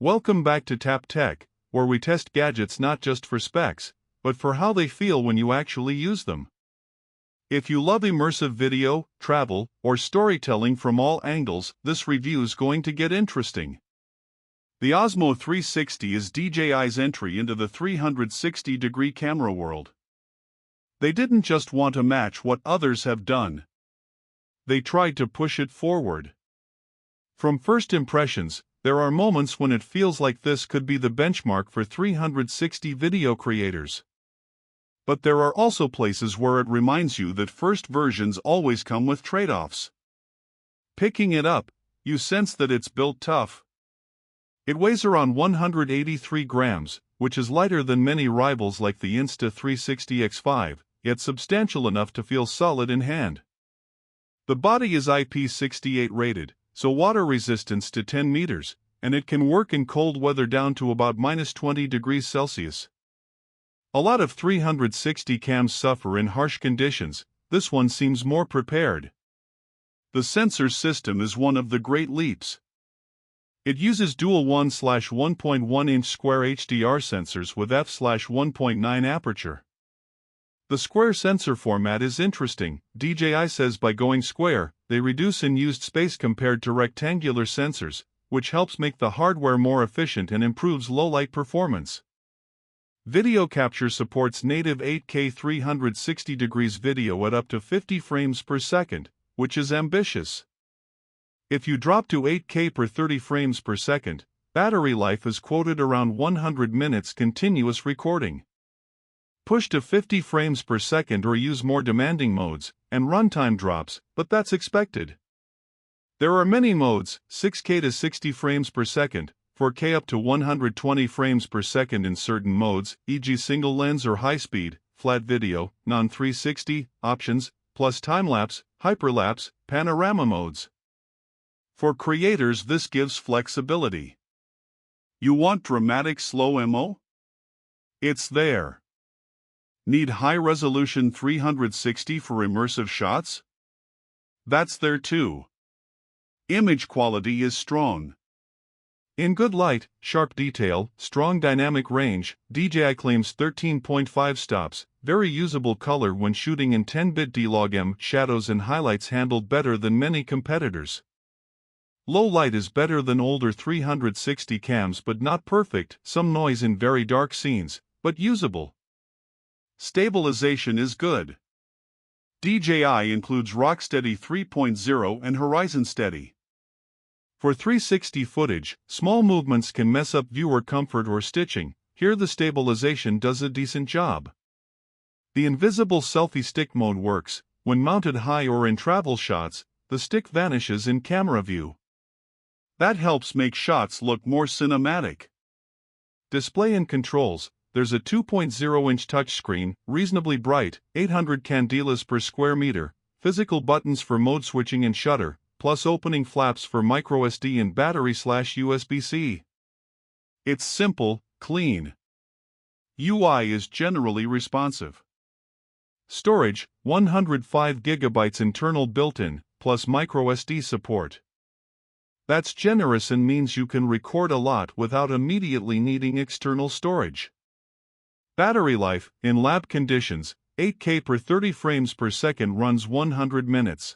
Welcome back to Tap Tech, where we test gadgets not just for specs, but for how they feel when you actually use them. If you love immersive video, travel, or storytelling from all angles, this review's going to get interesting. The Osmo 360 is DJI's entry into the 360-degree camera world. They didn't just want to match what others have done. They tried to push it forward. From first impressions, there are moments when it feels like this could be the benchmark for 360 video creators. But there are also places where it reminds you that first versions always come with trade-offs. Picking it up, you sense that it's built tough. It weighs around 183 grams, which is lighter than many rivals like the Insta360 X5, yet substantial enough to feel solid in hand. The body is IP68 rated, so water resistance to 10 meters, and it can work in cold weather down to about -20 degrees Celsius. A lot of 360 cams suffer in harsh conditions. This one seems more prepared. The sensor system is one of the great leaps. It uses dual 1/1.1-inch square-HDR sensors with f/1.9 aperture. The square sensor format is interesting. DJI says by going square, they reduce unused space compared to rectangular sensors, which helps make the hardware more efficient and improves low-light performance. Video capture supports native 8K 360 degrees video at up to 50 frames per second, which is ambitious. If you drop to 8K per 30 frames per second, battery life is quoted around 100 minutes continuous recording. Push to 50 frames per second or use more demanding modes, and runtime drops, but that's expected. There are many modes, 6K to 60 frames per second, 4K up to 120 frames per second in certain modes, e.g. single lens or high-speed, flat video, non-360, options, plus time-lapse, hyperlapse, panorama modes. For creators, this gives flexibility. You want dramatic slow mo? It's there. Need high-resolution 360 for immersive shots? That's there too. Image quality is strong. In good light, sharp detail, strong dynamic range, DJI claims 13.5 stops, very usable color when shooting in 10-bit D-Log-M, shadows and highlights handled better than many competitors. Low light is better than older 360 cams but not perfect, some noise in very dark scenes, but usable. Stabilization is good. DJI includes RockSteady 3.0 and HorizonSteady. For 360 footage, small movements can mess up viewer comfort or stitching. Here the stabilization does a decent job. The invisible selfie stick mode works. When mounted high or in travel shots, the stick vanishes in camera view. That helps make shots look more cinematic. Display and controls. There's a 2.0-inch touchscreen, reasonably bright, 800 candelas per square meter, physical buttons for mode switching and shutter, plus opening flaps for microSD and battery/USB-C. It's simple, clean. UI is generally responsive. Storage, 105 GB internal built-in, plus microSD support. That's generous and means you can record a lot without immediately needing external storage. Battery life, in lab conditions, 8K per 30 frames per second runs 100 minutes.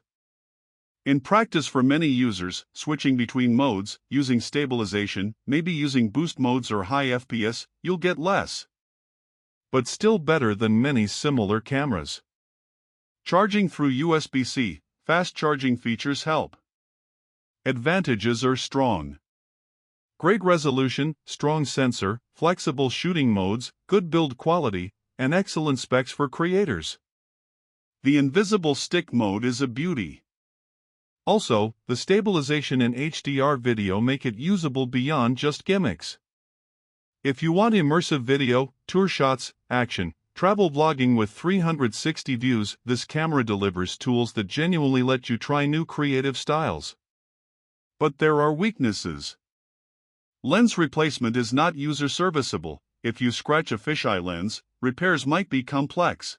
In practice for many users, switching between modes, using stabilization, maybe using boost modes or high FPS, you'll get less. But still better than many similar cameras. Charging through USB-C, fast charging features help. Advantages are strong. Great resolution, strong sensor, flexible shooting modes, good build quality, and excellent specs for creators. The invisible stick mode is a beauty. Also, the stabilization and HDR video make it usable beyond just gimmicks. If you want immersive video, tour shots, action, travel vlogging with 360 views, this camera delivers tools that genuinely let you try new creative styles. But there are weaknesses. Lens replacement is not user-serviceable. If you scratch a fisheye lens, repairs might be complex.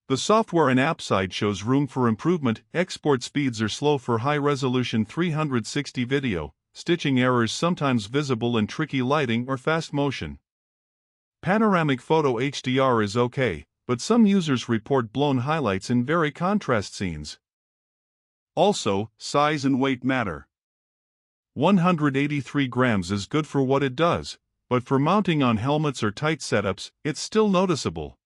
The software and app side shows room for improvement. Export speeds are slow for high-resolution 360 video, stitching errors sometimes visible in tricky lighting or fast motion. Panoramic photo HDR is okay, but some users report blown highlights in very contrast scenes. Also, size and weight matter. 183 grams is good for what it does, but for mounting on helmets or tight setups, it's still noticeable.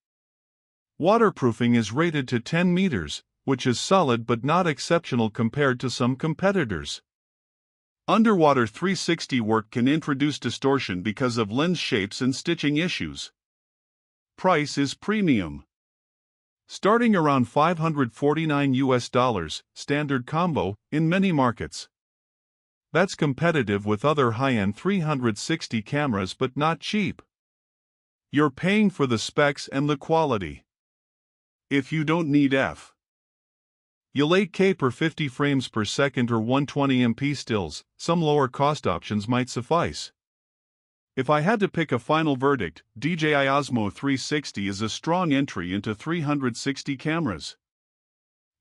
Waterproofing is rated to 10 meters, which is solid but not exceptional compared to some competitors. Underwater 360 work can introduce distortion because of lens shapes and stitching issues. Price is premium. Starting around $549 standard combo in many markets. That's competitive with other high-end 360 cameras but not cheap. You're paying for the specs and the quality. If you don't need you'll 8K per 50 frames per second or 120MP stills, some lower cost options might suffice. If I had to pick a final verdict, DJI Osmo 360 is a strong entry into 360 cameras.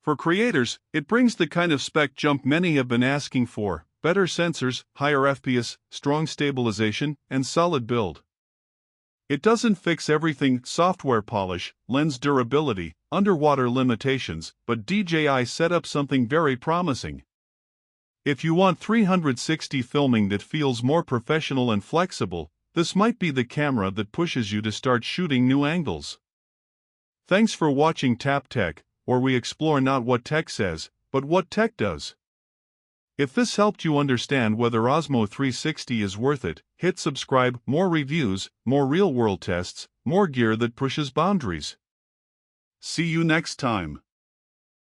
For creators, it brings the kind of spec jump many have been asking for: better sensors, higher FPS, strong stabilization, and solid build. It doesn't fix everything: software polish, lens durability, underwater limitations, but DJI set up something very promising. If you want 360 filming that feels more professional and flexible, this might be the camera that pushes you to start shooting new angles. Thanks for watching Tap Tech, where we explore not what tech says, but what tech does. If this helped you understand whether Osmo 360 is worth it, hit subscribe. More reviews, more real-world tests, more gear that pushes boundaries. See you next time.